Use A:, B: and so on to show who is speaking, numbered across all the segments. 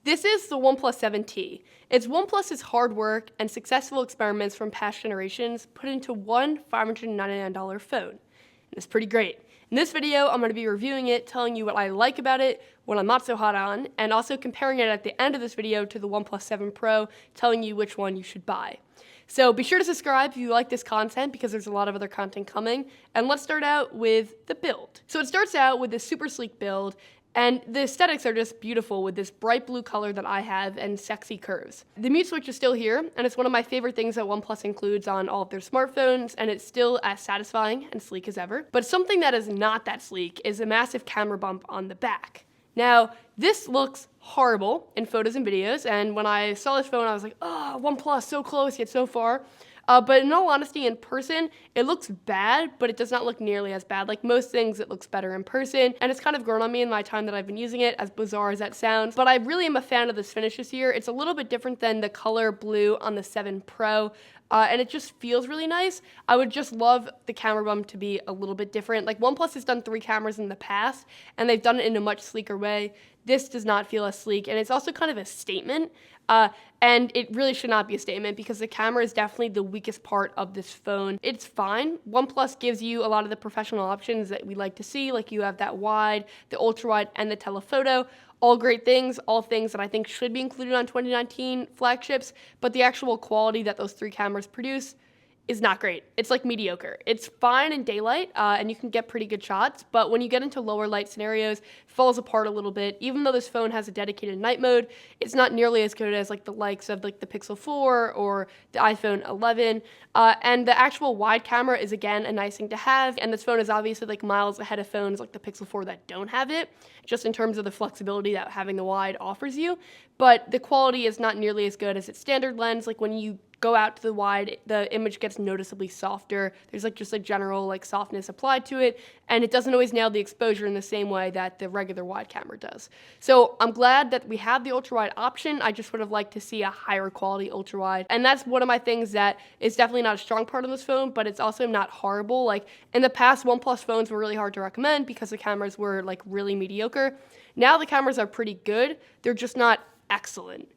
A: This is the OnePlus 7T. It's OnePlus's hard work and successful experiments from past generations put into one $599 phone. And it's pretty great. In this video, I'm going to be reviewing it, telling you what I like about it, what I'm not so hot on, and also comparing it at the end of this video to the OnePlus 7 Pro, telling you which one you should buy. So be sure to subscribe if you like this content because there's a lot of other content coming. And let's start out with the build. So it starts out with this super sleek build, and the aesthetics are just beautiful with this bright blue color that I have and sexy curves. The mute switch is still here, and it's one of my favorite things that OnePlus includes on all of their smartphones, and it's still as satisfying and sleek as ever. But something that is not that sleek is a massive camera bump on the back. Now, this looks horrible in photos and videos, and when I saw this phone, I was like, oh, OnePlus, so close yet so far. But in all honesty, in person, it looks bad, but it does not look nearly as bad. Like most things, it looks better in person, and it's kind of grown on me in my time that I've been using it, as bizarre as that sounds. But I really am a fan of this finish this year. It's a little bit different than the color blue on the 7 Pro. And it just feels really nice. I would just love the camera bump to be a little bit different. Like OnePlus has done 3 cameras in the past, and they've done it in a much sleeker way. This does not feel as sleek, and it's also kind of a statement. And it really should not be a statement because the camera is definitely the weakest part of this phone. It's fine. OnePlus gives you a lot of the professional options that we like to see, like you have that wide, the ultra wide, and the telephoto. All great things, all things that I think should be included on 2019 flagships, but the actual quality that those 3 cameras produce is not great. It's like mediocre. It's fine in daylight, and you can get pretty good shots, but when you get into lower light scenarios, it falls apart a little bit. Even though this phone has a dedicated night mode, it's not nearly as good as like the likes of like the Pixel 4 or the iPhone 11. And the actual wide camera is again a nice thing to have, and this phone is obviously like miles ahead of phones like the Pixel 4 that don't have it, just in terms of the flexibility that having the wide offers you. But the quality is not nearly as good as its standard lens. Like when you go out to the wide, the image gets noticeably softer. There's like just a general like softness applied to it, and it doesn't always nail the exposure in the same way that the regular wide camera does. So I'm glad that we have the ultra wide option. I just would have liked to see a higher quality ultra wide, and that's one of my things that is definitely not a strong part of this phone, but it's also not horrible. Like in the past, OnePlus phones were really hard to recommend because the cameras were like really mediocre. Now the cameras are pretty good. They're just not excellent.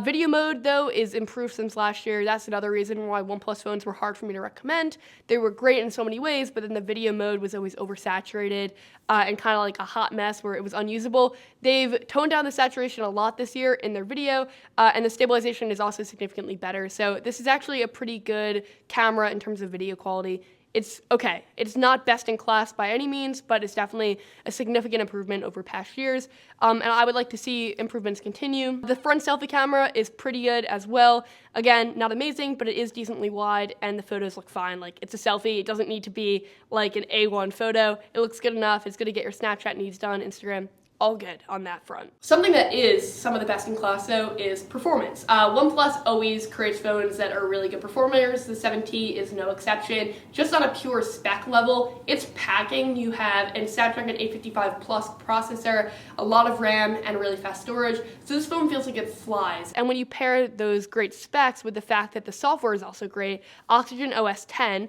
A: Video mode, though, is improved since last year. That's another reason why OnePlus phones were hard for me to recommend. They were great in so many ways, but then the video mode was always oversaturated and kind of like a hot mess where it was unusable. They've toned down the saturation a lot this year in their video, and the stabilization is also significantly better. So this is actually a pretty good camera in terms of video quality. It's okay. It's not best in class by any means, but it's definitely a significant improvement over past years. And I would like to see improvements continue. The front selfie camera is pretty good as well. Again, not amazing, but it is decently wide, and the photos look fine. Like, it's a selfie. It doesn't need to be like an A1 photo. It looks good enough. It's going to get your Snapchat needs done, Instagram. All good on that front. Something that is some of the best in class, though, is performance. OnePlus always creates phones that are really good performers. The 7T is no exception. Just on a pure spec level, it's packing. You have a Snapdragon 855 Plus processor, a lot of RAM, and really fast storage. So this phone feels like it flies. And when you pair those great specs with the fact that the software is also great, Oxygen OS 10,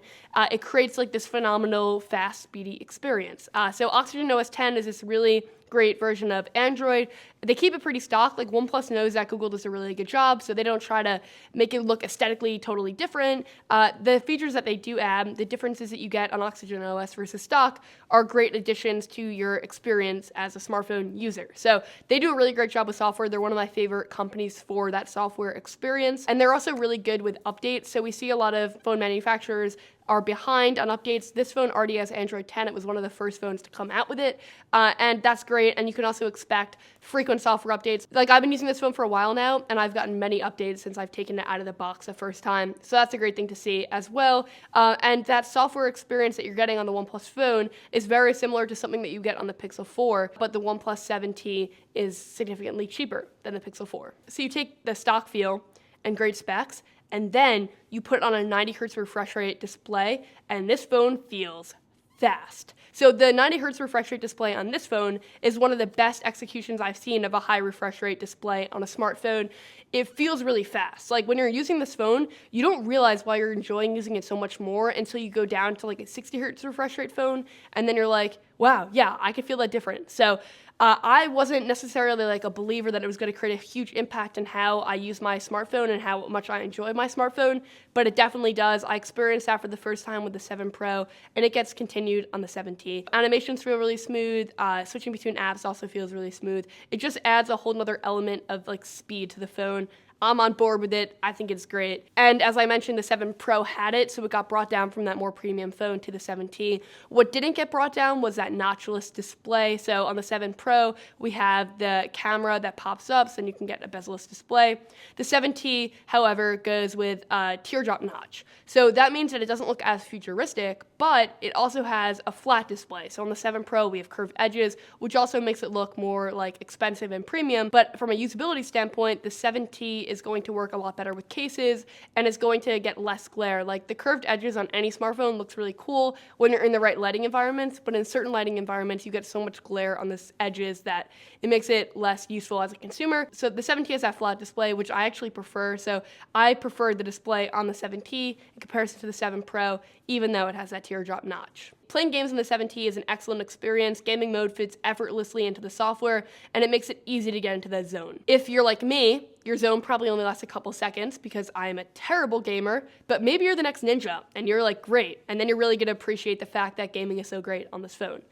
A: it creates like this phenomenal, fast, speedy experience. So Oxygen OS 10 is this really great version of Android. They keep it pretty stock. Like OnePlus knows that Google does a really good job, so they don't try to make it look aesthetically totally different. The features that they do add, the differences that you get on Oxygen OS versus stock, are great additions to your experience as a smartphone user. So they do a really great job with software. They're one of my favorite companies for that software experience, and they're also really good with updates. So we see a lot of phone manufacturers are behind on updates. This phone already has Android 10. It was one of the first phones to come out with it, and that's great. And you can also expect frequent software updates. Like, I've been using this phone for a while now, and I've gotten many updates since I've taken it out of the box the first time. So that's a great thing to see as well. And that software experience that you're getting on the OnePlus phone is very similar to something that you get on the Pixel 4, but the OnePlus 7T is significantly cheaper than the Pixel 4. So you take the stock feel and great specs, and then you put it on a 90 hertz refresh rate display, and this phone feels fast. So the 90 hertz refresh rate display on this phone is one of the best executions I've seen of a high refresh rate display on a smartphone. It feels really fast. Like when you're using this phone, you don't realize why you're enjoying using it so much more until you go down to like a 60 hertz refresh rate phone, and then you're like, wow, yeah, I can feel that difference. So I wasn't necessarily like a believer that it was going to create a huge impact in how I use my smartphone and how much I enjoy my smartphone, but it definitely does. I experienced that for the first time with the 7 Pro, and it gets continued on the 7T. Animations feel really smooth. Switching between apps also feels really smooth. It just adds a whole nother element of like speed to the phone. I'm on board with it. I think it's great. And as I mentioned, the 7 Pro had it, so it got brought down from that more premium phone to the 7T. What didn't get brought down was that notchless display. So on the 7 Pro, we have the camera that pops up, so you can get a bezel-less display. The 7T, however, goes with a teardrop notch. So that means that it doesn't look as futuristic, but it also has a flat display. So on the 7 Pro, we have curved edges, which also makes it look more like expensive and premium. But from a usability standpoint, the 7T is going to work a lot better with cases, and it's going to get less glare. Like the curved edges on any smartphone looks really cool when you're in the right lighting environments, but in certain lighting environments, you get so much glare on the edges that it makes it less useful as a consumer. So the 7T has that flat display, which I actually prefer. So I prefer the display on the 7T in comparison to the 7 Pro, even though it has that teardrop notch. Playing games in the 7T is an excellent experience. Gaming mode fits effortlessly into the software, and it makes it easy to get into that zone. If you're like me, your zone probably only lasts a couple seconds because I am a terrible gamer, but maybe you're the next ninja, and you're like, great, and then you're really gonna appreciate the fact that gaming is so great on this phone.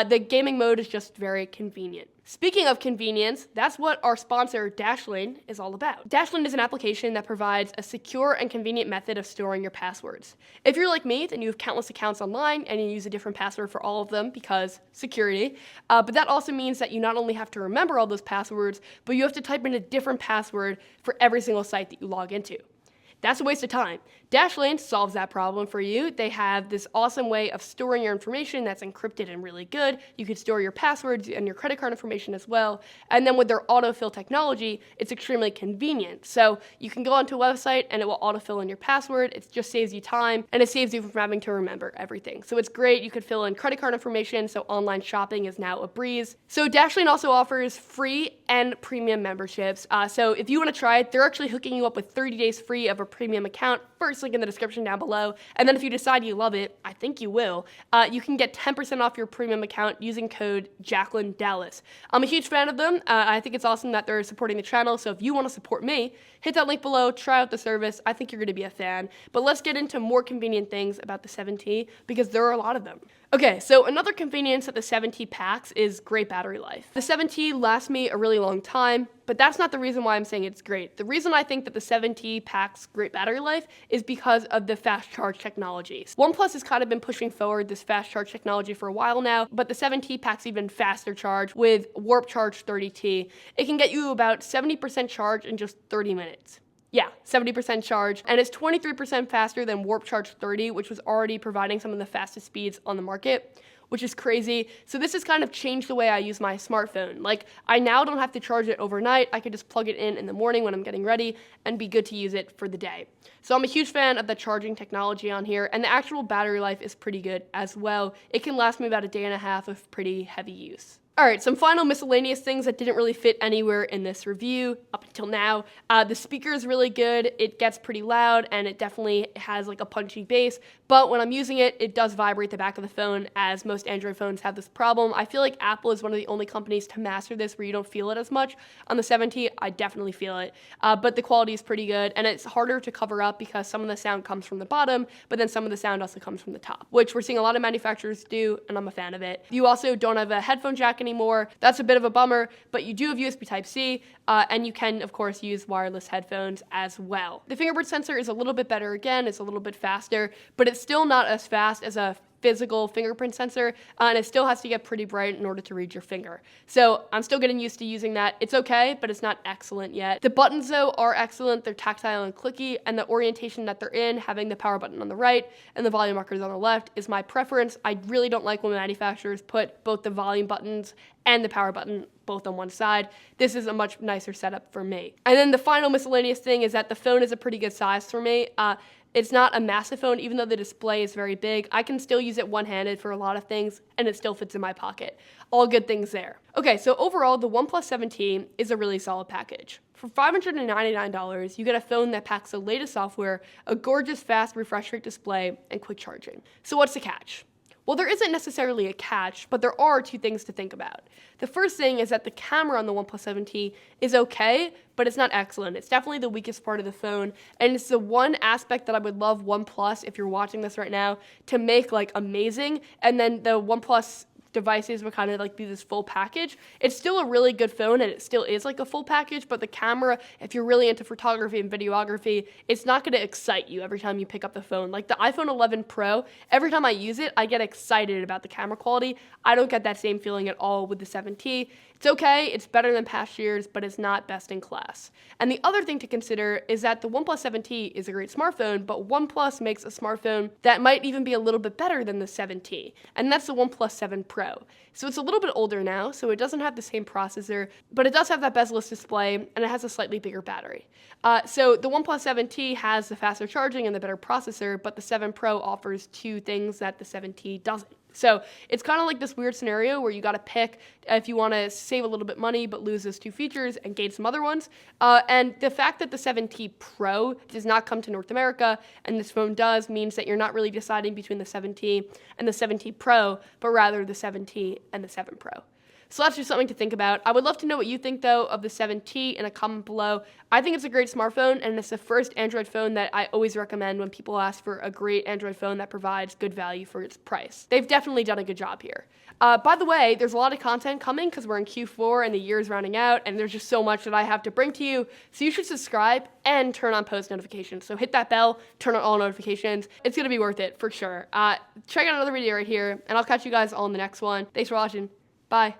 A: The gaming mode is just very convenient. Speaking of convenience, that's what our sponsor, Dashlane, is all about. Dashlane is an application that provides a secure and convenient method of storing your passwords. If you're like me, then you have countless accounts online and you use a different password for all of them because security. But that also means that you not only have to remember all those passwords, but you have to type in a different password for every single site that you log into. That's a waste of time. Dashlane solves that problem for you. They have this awesome way of storing your information that's encrypted and really good. You can store your passwords and your credit card information as well. And then with their autofill technology, it's extremely convenient. So you can go onto a website and it will autofill in your password. It just saves you time and it saves you from having to remember everything. So it's great. You could fill in credit card information, so online shopping is now a breeze. So Dashlane also offers free and premium memberships. So if you want to try it, they're actually hooking you up with 30 days free of a premium account. First link in the description down below. And then if you decide you love it, I think you will, you can get 10% off your premium account using code Jacqueline Dallas. I'm a huge fan of them. I think it's awesome that they're supporting the channel. So if you want to support me, hit that link below, try out the service. I think you're going to be a fan. But let's get into more convenient things about the 7T because there are a lot of them. Okay, so another convenience that the 7T packs is great battery life. The 7T lasts me a really long time, but that's not the reason why I'm saying it's great. The reason I think that the 7T packs great battery life is because of the fast charge technology. OnePlus has kind of been pushing forward this fast charge technology for a while now, but the 7T packs even faster charge with Warp Charge 30T. It can get you about 70% charge in just 30 minutes. Yeah, 70% charge, and it's 23% faster than Warp Charge 30, which was already providing some of the fastest speeds on the market, which is crazy. So this has kind of changed the way I use my smartphone. Like, I now don't have to charge it overnight. I could just plug it in the morning when I'm getting ready and be good to use it for the day. So I'm a huge fan of the charging technology on here, and the actual battery life is pretty good as well. It can last me about a day and a half of pretty heavy use. All right, some final miscellaneous things that didn't really fit anywhere in this review up until now. The speaker is really good. It gets pretty loud and it definitely has like a punchy bass, but when I'm using it, it does vibrate the back of the phone, as most Android phones have this problem. I feel like Apple is one of the only companies to master this where you don't feel it as much. On the 7T, I definitely feel it, but the quality is pretty good and it's harder to cover up because some of the sound comes from the bottom, but then some of the sound also comes from the top, which we're seeing a lot of manufacturers do, and I'm a fan of it. You also don't have a headphone jack anymore. That's a bit of a bummer, but you do have USB Type-C, and you can, of course, use wireless headphones as well. The fingerprint sensor is a little bit better again. It's a little bit faster, but it's still not as fast as a physical fingerprint sensor, and it still has to get pretty bright in order to read your finger. So I'm still getting used to using that. It's okay, but it's not excellent yet. The buttons, though, are excellent. They're tactile and clicky, and the orientation that they're in, having the power button on the right and the volume markers on the left, is my preference. I really don't like when manufacturers put both the volume buttons and the power button both on one side. This is a much nicer setup for me. And then the final miscellaneous thing is that the phone is a pretty good size for me. It's not a massive phone, even though the display is very big. I can still use it one-handed for a lot of things, and it still fits in my pocket. All good things there. Okay, so overall, the OnePlus 7T is a really solid package. For $599, you get a phone that packs the latest software, a gorgeous fast refresh rate display, and quick charging. So what's the catch? Well, there isn't necessarily a catch, but there are two things to think about. The first thing is that the camera on the OnePlus 7T is okay, but it's not excellent. It's definitely the weakest part of the phone, and it's the one aspect that I would love OnePlus, if you're watching this right now, to make like amazing, and then the OnePlus devices would kind of like be this full package. It's still a really good phone, and it still is like a full package, but the camera, if you're really into photography and videography, it's not going to excite you every time you pick up the phone. Like the iPhone 11 Pro, every time I use it, I get excited about the camera quality. I don't get that same feeling at all with the 7T. It's okay, it's better than past years, but it's not best in class. And the other thing to consider is that the OnePlus 7T is a great smartphone, but OnePlus makes a smartphone that might even be a little bit better than the 7T, and that's the OnePlus 7 Pro. So it's a little bit older now, so it doesn't have the same processor, but it does have that bezel-less display, and it has a slightly bigger battery. So the OnePlus 7T has the faster charging and the better processor, but the 7 Pro offers two things that the 7T doesn't. So it's kind of like this weird scenario where you got to pick if you want to save a little bit money but lose those two features and gain some other ones. And the fact that the 7T Pro does not come to North America and this phone does means that you're not really deciding between the 7T and the 7T Pro, but rather the 7T and the 7 Pro. So that's just something to think about. I would love to know what you think, though, of the 7T in a comment below. I think it's a great smartphone, and it's the first Android phone that I always recommend when people ask for a great Android phone that provides good value for its price. They've definitely done a good job here. By the way, there's a lot of content coming because we're in Q4 and the year's rounding out, and there's just so much that I have to bring to you. So you should subscribe and turn on post notifications. So hit that bell, turn on all notifications. It's going to be worth it for sure. Check out another video right here, and I'll catch you guys all in the next one. Thanks for watching. Bye.